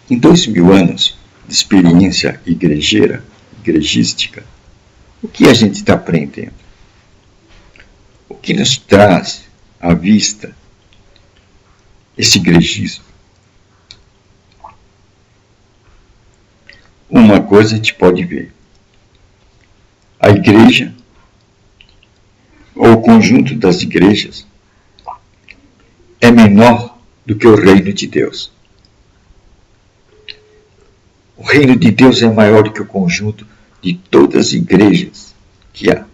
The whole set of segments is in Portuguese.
Em 2000 anos de experiência igrejística, o que a gente está aprendendo? O que nos traz à vista esse igrejismo? Uma coisa a gente pode ver. A igreja, ou o conjunto das igrejas, é menor do que o reino de Deus. O reino de Deus é maior do que o conjunto de todas as igrejas que há.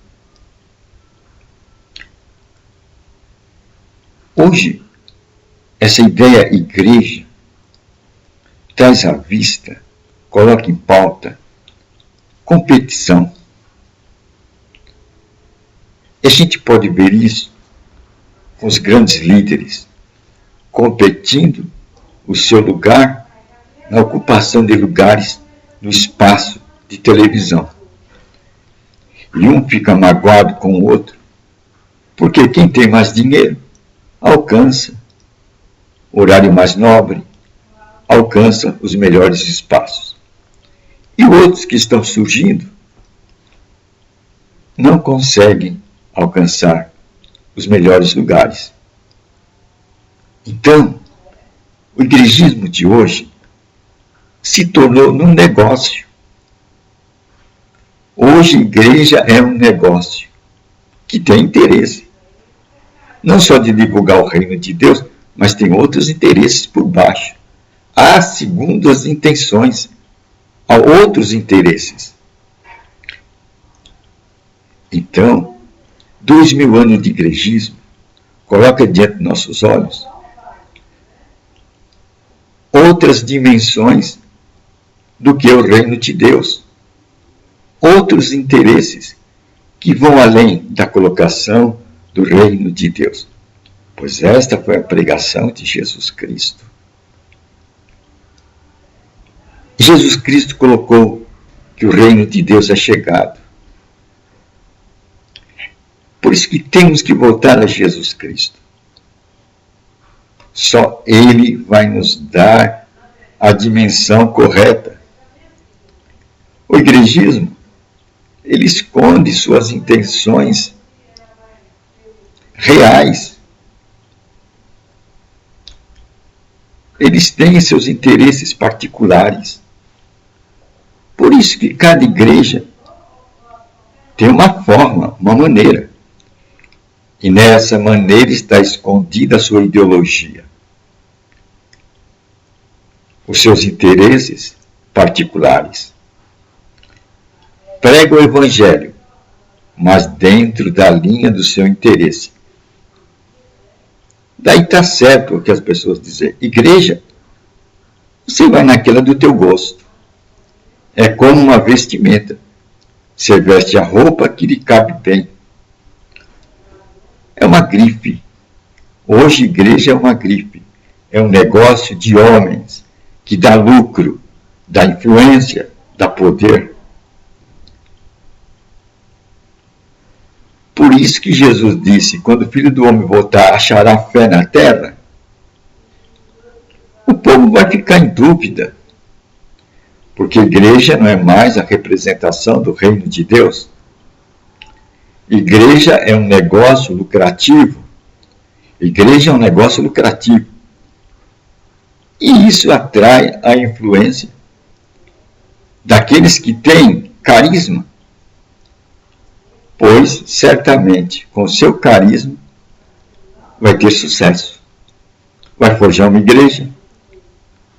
Hoje, essa ideia igreja traz à vista, coloca em pauta, competição. E a gente pode ver isso com os grandes líderes competindo o seu lugar na ocupação de lugares no espaço de televisão. E um fica magoado com o outro, porque quem tem mais dinheiro alcança o horário mais nobre, alcança os melhores espaços. E outros que estão surgindo não conseguem alcançar os melhores lugares. Então, o igrejismo de hoje se tornou num negócio. Hoje, a igreja é um negócio que tem interesse. Não só de divulgar o reino de Deus, mas tem outros interesses por baixo. Há segundas intenções, há outros interesses. Então, 2000 anos de igrejismo coloca diante de nossos olhos outras dimensões do que o reino de Deus, outros interesses que vão além da colocação do reino de Deus, pois esta foi a pregação de Jesus Cristo. Jesus Cristo colocou que o reino de Deus é chegado. Por isso que temos que voltar a Jesus Cristo. Só Ele vai nos dar a dimensão correta. O igrejismo, ele esconde suas intenções reais. Eles têm seus interesses particulares. Por isso que cada igreja tem uma forma, uma maneira. E nessa maneira está escondida a sua ideologia, os seus interesses particulares. Prega o evangelho, mas dentro da linha do seu interesse. Daí está certo o que as pessoas dizem. Igreja, você vai naquela do teu gosto. É como uma vestimenta. Você veste a roupa que lhe cabe bem. É uma grife. Hoje, igreja é uma grife. É um negócio de homens que dá lucro, dá influência, dá poder. Por isso que Jesus disse, quando o Filho do Homem voltar, achará fé na terra, o povo vai ficar em dúvida. Porque a igreja não é mais a representação do reino de Deus. Igreja é um negócio lucrativo. Igreja é um negócio lucrativo. E isso atrai a influência daqueles que têm carisma. Pois, certamente, com seu carisma, vai ter sucesso. Vai forjar uma igreja,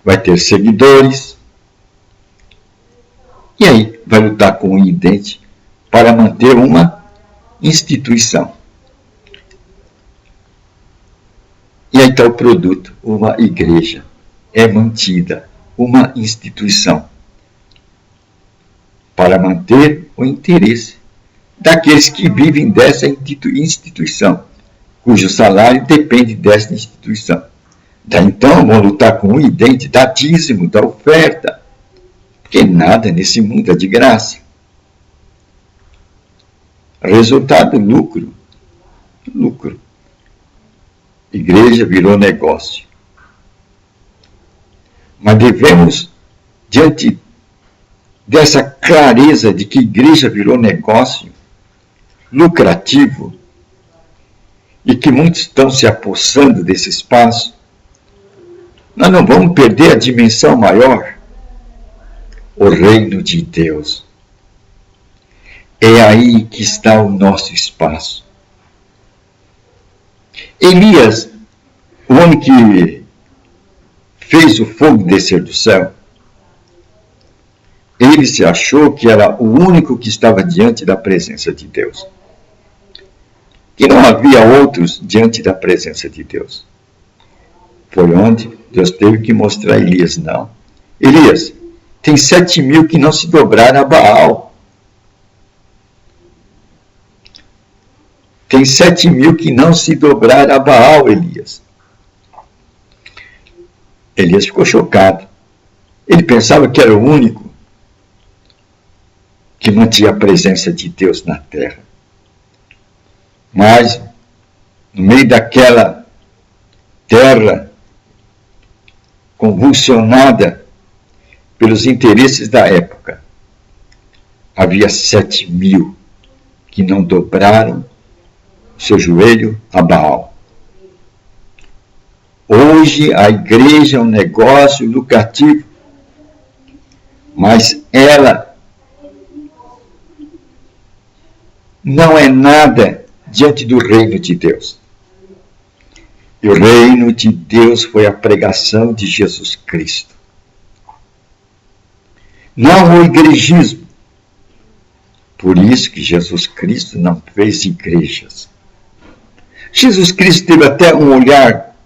vai ter seguidores, e aí vai lutar com o idente para manter uma instituição. E aí está o produto, uma igreja. É mantida, uma instituição, para manter o interesse daqueles que vivem dessa instituição, cujo salário depende dessa instituição. Daí então vão lutar com o idente, da dízimo, da oferta, porque nada nesse mundo é de graça. Resultado, lucro. Lucro. Igreja virou negócio. Mas devemos, diante dessa clareza de que igreja virou negócio lucrativo e que muitos estão se apossando desse espaço, nós não vamos perder a dimensão maior, o reino de Deus. É aí que está o nosso espaço. Elias, o homem que fez o fogo descer do céu, ele se achou que era o único que estava diante da presença de Deus. Que não havia outros diante da presença de Deus. Foi onde Deus teve que mostrar a Elias, não. Elias, tem 7.000 que não se dobraram a Baal. Tem 7.000 que não se dobraram a Baal, Elias. Elias ficou chocado. Ele pensava que era o único que mantinha a presença de Deus na terra. Mas, no meio daquela terra convulsionada pelos interesses da época, havia 7.000 que não dobraram o seu joelho a Baal. Hoje a igreja é um negócio lucrativo, mas ela não é nada diante do reino de Deus. E o reino de Deus foi a pregação de Jesus Cristo. Não o igrejismo. Por isso que Jesus Cristo não fez igrejas. Jesus Cristo teve até um olhar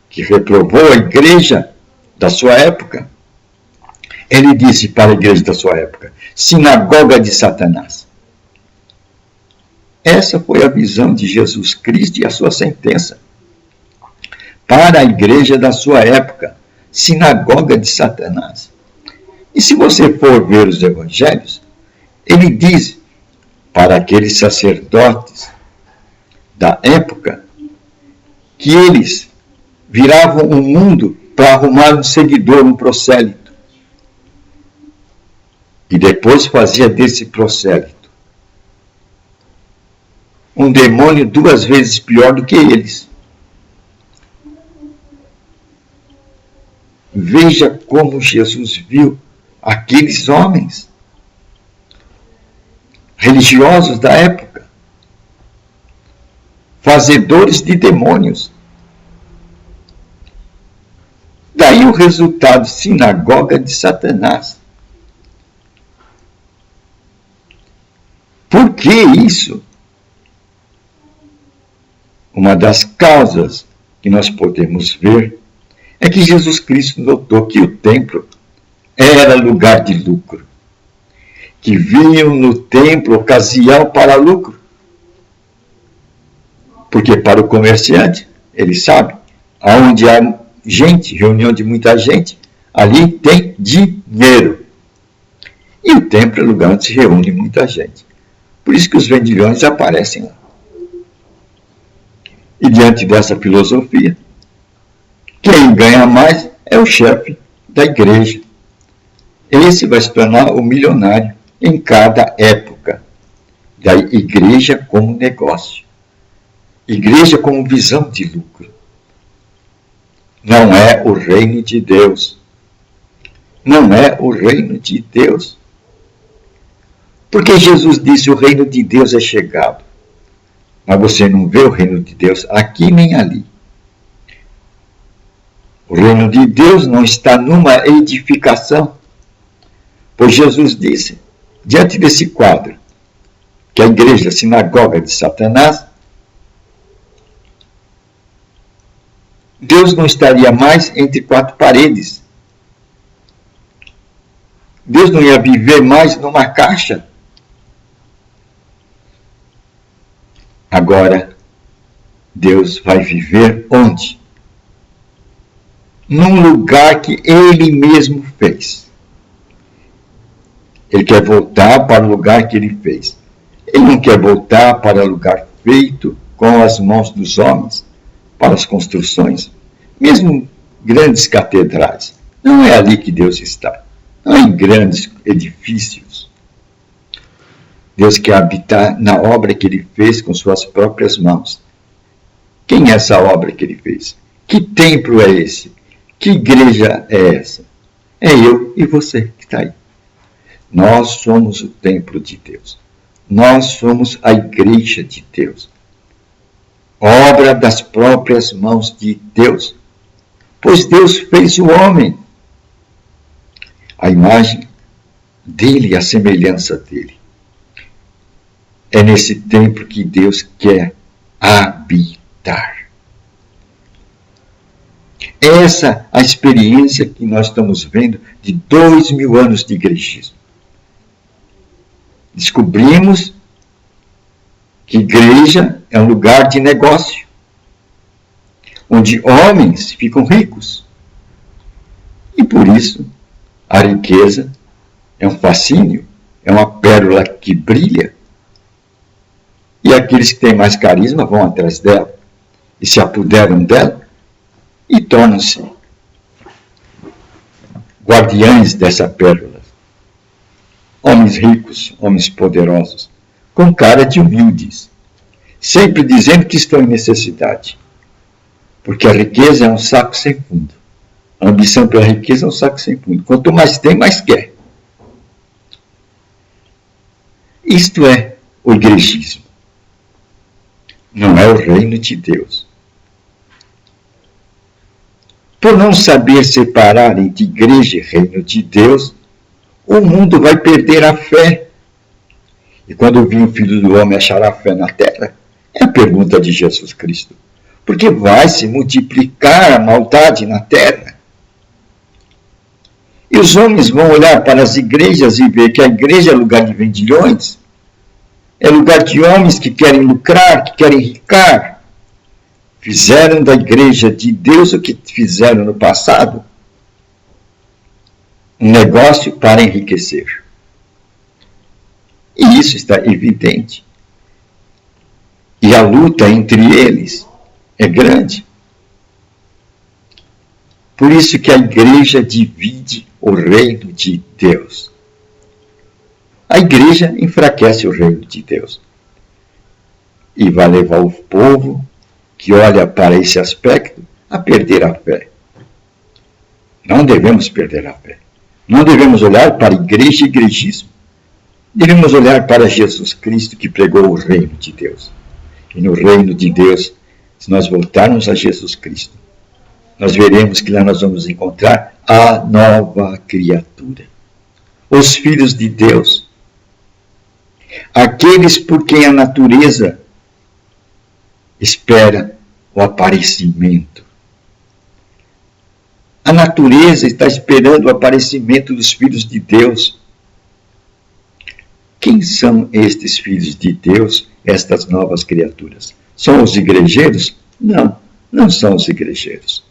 que reprovou a igreja da sua época. Ele disse para a igreja da sua época, sinagoga de Satanás. Essa foi a visão de Jesus Cristo e a sua sentença. Para a igreja da sua época, sinagoga de Satanás. E se você for ver os evangelhos, ele diz para aqueles sacerdotes da época que eles viravam o mundo para arrumar um seguidor, um prosélito. E depois fazia desse prosélito um demônio 2 vezes pior do que eles. Veja como Jesus viu aqueles homens religiosos da época, fazedores de demônios. Daí o resultado, sinagoga de Satanás. Por que isso? Uma das causas que nós podemos ver é que Jesus Cristo notou que o templo era lugar de lucro, que viam no templo ocasião para lucro. Porque para o comerciante, ele sabe, aonde há gente, reunião de muita gente, ali tem dinheiro. E o templo é lugar onde se reúne muita gente. Por isso que os vendilhões aparecem lá. E diante dessa filosofia, quem ganha mais é o chefe da igreja. Esse vai se tornar o milionário em cada época. Da igreja como negócio. Igreja como visão de lucro. Não é o reino de Deus. Não é o reino de Deus. Porque Jesus disse, o reino de Deus é chegado. Mas você não vê o reino de Deus aqui nem ali. O reino de Deus não está numa edificação. Pois Jesus disse, diante desse quadro, que a igreja, a sinagoga de Satanás, Deus não estaria mais entre 4 paredes. Deus não ia viver mais numa caixa. Agora, Deus vai viver onde? Num lugar que Ele mesmo fez. Ele quer voltar para o lugar que Ele fez. Ele não quer voltar para o lugar feito com as mãos dos homens, para as construções, mesmo grandes catedrais. Não é ali que Deus está. Não é em grandes edifícios. Deus quer habitar na obra que Ele fez com suas próprias mãos. Quem é essa obra que Ele fez? Que templo é esse? Que igreja é essa? É eu e você que está aí. Nós somos o templo de Deus. Nós somos a igreja de Deus. Obra das próprias mãos de Deus. Pois Deus fez o homem. A imagem dele, a semelhança dele. É nesse templo que Deus quer habitar. Essa é a experiência que nós estamos vendo de 2000 anos de igrejismo. Descobrimos que igreja é um lugar de negócio, onde homens ficam ricos. E por isso, a riqueza é um fascínio, é uma pérola que brilha. E aqueles que têm mais carisma vão atrás dela e se apoderam dela e tornam-se guardiães dessa pérola. Homens ricos, homens poderosos, com cara de humildes, sempre dizendo que estão em necessidade. Porque a riqueza é um saco sem fundo. A ambição pela riqueza é um saco sem fundo. Quanto mais tem, mais quer. Isto é o igrejismo. Não é o reino de Deus. Por não saber separar entre igreja e reino de Deus, o mundo vai perder a fé. E quando vir o Filho do Homem achará fé na terra? É a pergunta de Jesus Cristo. Porque vai se multiplicar a maldade na terra. E os homens vão olhar para as igrejas e ver que a igreja é lugar de vendilhões, é lugar de homens que querem lucrar, que querem enricar. Fizeram da igreja de Deus o que fizeram no passado. Um negócio para enriquecer. E isso está evidente. E a luta entre eles é grande. Por isso que a igreja divide o reino de Deus. A igreja enfraquece o reino de Deus. E vai levar o povo que olha para esse aspecto a perder a fé. Não devemos perder a fé. Não devemos olhar para a igreja e igrejismo. Devemos olhar para Jesus Cristo que pregou o reino de Deus. E no reino de Deus, se nós voltarmos a Jesus Cristo, nós veremos que lá nós vamos encontrar a nova criatura. Os filhos de Deus. Aqueles por quem a natureza espera o aparecimento. A natureza está esperando o aparecimento dos filhos de Deus. Quem são estes filhos de Deus, estas novas criaturas? São os igrejeiros? Não, não são os igrejeiros.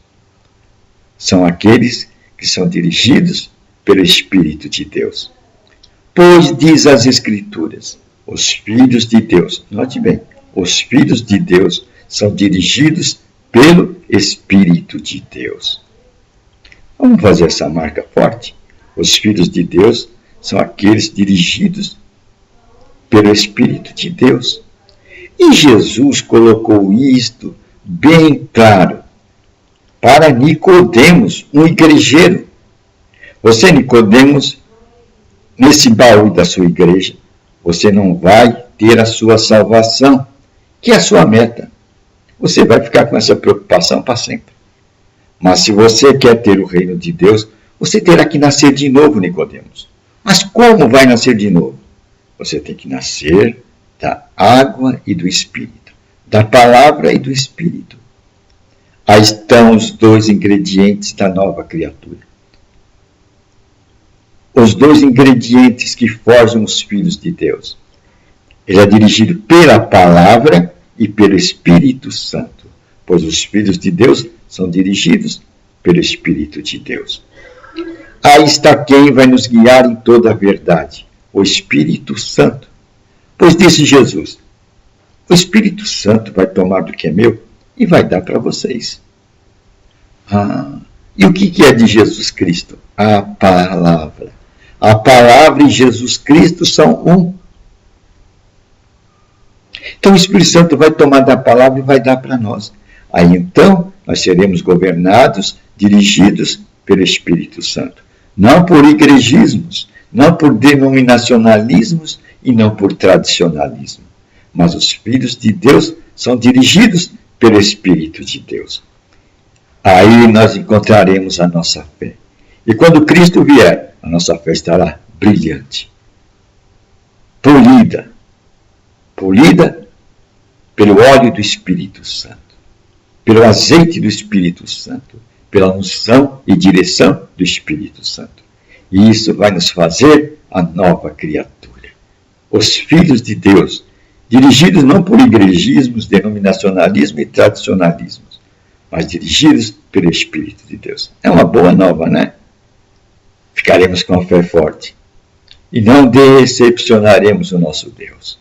São aqueles que são dirigidos pelo Espírito de Deus. Pois diz as Escrituras, os filhos de Deus, note bem, os filhos de Deus são dirigidos pelo Espírito de Deus. Vamos fazer essa marca forte. Os filhos de Deus são aqueles dirigidos pelo Espírito de Deus. E Jesus colocou isto bem claro para Nicodemos, um igrejeiro. Você, Nicodemos, nesse baú da sua igreja, você não vai ter a sua salvação, que é a sua meta. Você vai ficar com essa preocupação para sempre. Mas se você quer ter o reino de Deus, você terá que nascer de novo, Nicodemos. Mas como vai nascer de novo? Você tem que nascer da água e do Espírito, da palavra e do Espírito. Aí estão os dois ingredientes da nova criatura. Os dois ingredientes que forjam os filhos de Deus. Ele é dirigido pela palavra e pelo Espírito Santo, pois os filhos de Deus são dirigidos pelo Espírito de Deus. Aí está quem vai nos guiar em toda a verdade, o Espírito Santo. Pois disse Jesus, o Espírito Santo vai tomar do que é meu e vai dar para vocês. E o que é de Jesus Cristo? A palavra. A palavra e Jesus Cristo são um. Então o Espírito Santo vai tomar da palavra e vai dar para nós. Aí então nós seremos governados, dirigidos pelo Espírito Santo. Não por igrejismos, não por denominacionalismos e não por tradicionalismo. Mas os filhos de Deus são dirigidos pelo Espírito de Deus. Aí nós encontraremos a nossa fé. E quando Cristo vier, a nossa fé estará brilhante, polida pelo óleo do Espírito Santo, pelo azeite do Espírito Santo, pela unção e direção do Espírito Santo. E isso vai nos fazer a nova criatura. Os filhos de Deus, dirigidos não por igrejismos, denominacionalismo e tradicionalismos, mas dirigidos pelo Espírito de Deus. É uma boa nova, né? Ficaremos com a fé forte e não decepcionaremos o nosso Deus.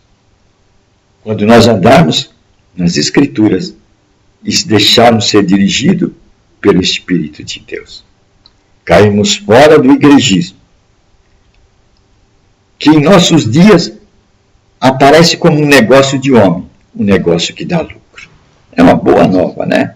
Quando nós andarmos nas Escrituras e se deixarmos ser dirigidos pelo Espírito de Deus, caímos fora do igrejismo, que em nossos dias aparece como um negócio de homem, um negócio que dá lucro. É uma boa nova, né?